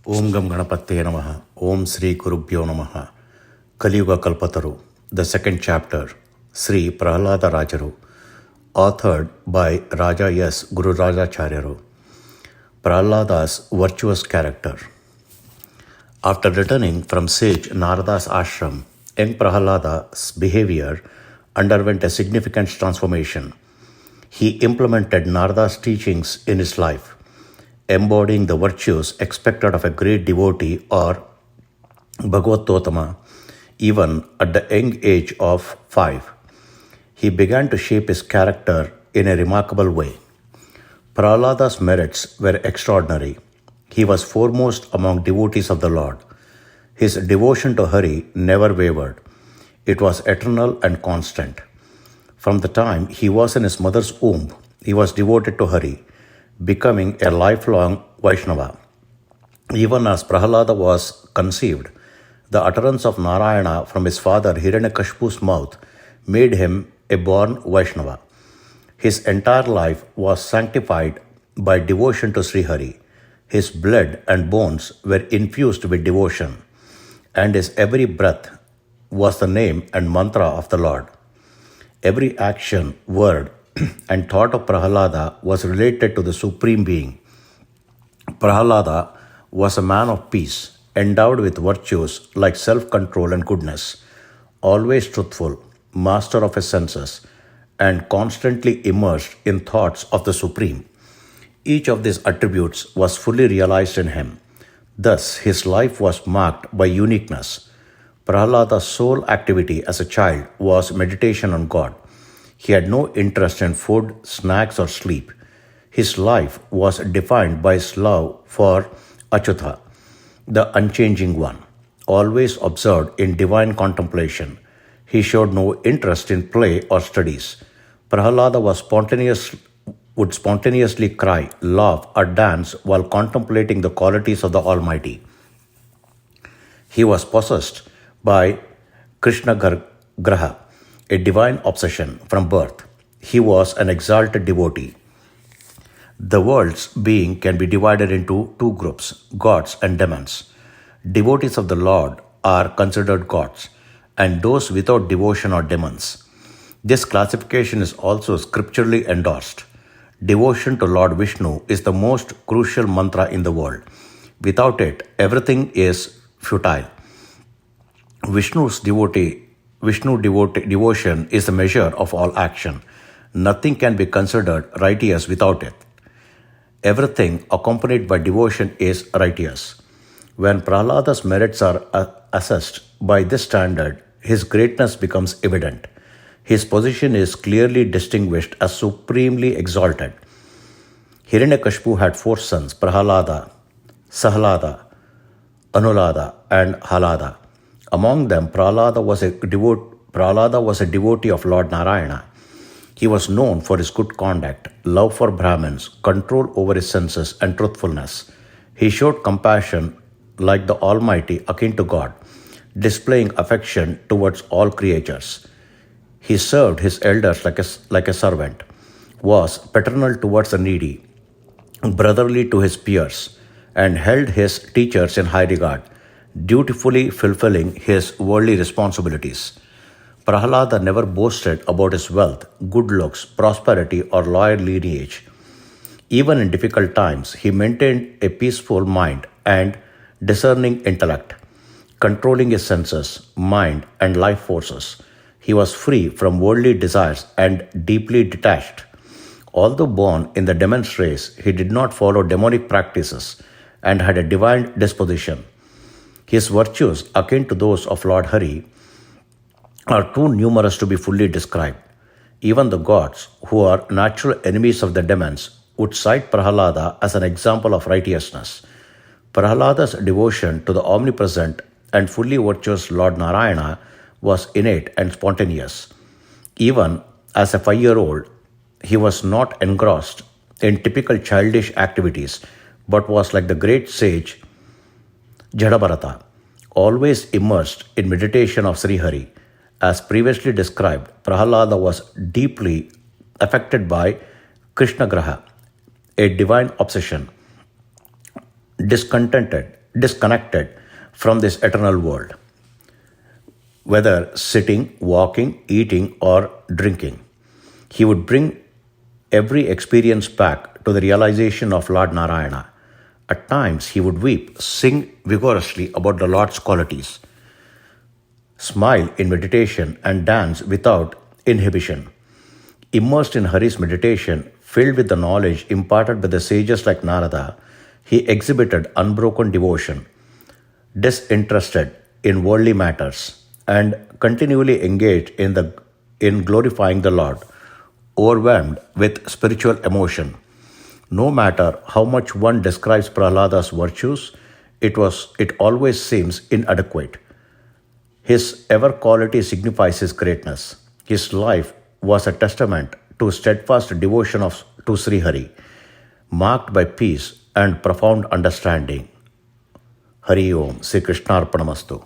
Om Gam Ganapatye Namaha. Om Sri Gurubhyo Namaha. Kaliyuga Kalpataru. The second chapter. Sri Prahlada Rajaru. Authored by Raja S. Gururajacharya. Prahlada's virtuous character. After returning from sage Narada's ashram, young Prahlada's behavior underwent a significant transformation. He implemented Narada's teachings in his life, embodying the virtues expected of a great devotee or Bhagavatottama, even at the young age of 5. He began to shape his character in a remarkable way. Prahlada's merits were extraordinary. He was foremost among devotees of the Lord. His devotion to Hari never wavered. It was eternal and constant. From the time he was in his mother's womb, he was devoted to Hari, becoming a lifelong Vaishnava. Even as Prahlada was conceived, the utterance of Narayana from his father Hiranyakashipu's mouth made him a born Vaishnava. His entire life was sanctified by devotion to Sri Hari. His blood and bones were infused with devotion, and his every breath was the name and mantra of the Lord. Every action, word, and thought of Prahlada was related to the Supreme Being. Prahlada was a man of peace, endowed with virtues like self-control and goodness, always truthful, master of his senses, and constantly immersed in thoughts of the Supreme. Each of these attributes was fully realized in him. Thus, his life was marked by uniqueness. Prahlada's sole activity as a child was meditation on God. He had no interest in food, snacks, or sleep. His life was defined by his love for Achyuta, the unchanging one, always absorbed in divine contemplation. He showed no interest in play or studies. Prahlada would spontaneously cry, laugh, or dance while contemplating the qualities of the Almighty. He was possessed by Krishna Graha, a divine obsession from birth. He was an exalted devotee. The world's being can be divided into two groups, gods and demons. Devotees of the Lord are considered gods, and those without devotion are demons. This classification is also scripturally endorsed. Devotion to Lord Vishnu is the most crucial mantra in the world. Without it, everything is futile. Vishnu devotion is the measure of all action. Nothing can be considered righteous without it. Everything accompanied by devotion is righteous. When Prahlada's merits are assessed by this standard, his greatness becomes evident. His position is clearly distinguished as supremely exalted. Hiranyakashipu had 4 sons, Prahlada, Sahlada, Anulada, and Halada. Among them, Prahlada was a devotee of Lord Narayana. He was known for his good conduct, love for Brahmins, control over his senses, and truthfulness. He showed compassion like the Almighty akin to God, displaying affection towards all creatures. He served his elders like a servant, was paternal towards the needy, brotherly to his peers, and held his teachers in high regard, dutifully fulfilling his worldly responsibilities. Prahlada never boasted about his wealth, good looks, prosperity, or loyal lineage. Even in difficult times, he maintained a peaceful mind and discerning intellect, controlling his senses, mind, and life forces. He was free from worldly desires and deeply detached. Although born in the demon's race, he did not follow demonic practices and had a divine disposition. His virtues, akin to those of Lord Hari, are too numerous to be fully described. Even the gods, who are natural enemies of the demons, would cite Prahlada as an example of righteousness. Prahlada's devotion to the omnipresent and fully virtuous Lord Narayana was innate and spontaneous. Even as a 5-year-old, he was not engrossed in typical childish activities, but was like the great sage Jadabharata, always immersed in meditation of Sri Hari. As previously described, Prahlada was deeply affected by Krishna Graha, a divine obsession. Discontented disconnected from this eternal world, whether sitting, walking, eating, or drinking. He would bring every experience back to the realization of Lord Narayana. At times, he would weep, sing vigorously about the Lord's qualities, smile in meditation, and dance without inhibition. Immersed in Hari's meditation, filled with the knowledge imparted by the sages like Narada, he exhibited unbroken devotion, disinterested in worldly matters, and continually engaged in glorifying the Lord, overwhelmed with spiritual emotion. No matter how much one describes Prahlada's virtues, it always seems inadequate. His ever quality signifies his greatness. His life was a testament to steadfast devotion to Sri Hari, marked by peace and profound understanding. Hari Om, Sri Krishna Arpanamastu.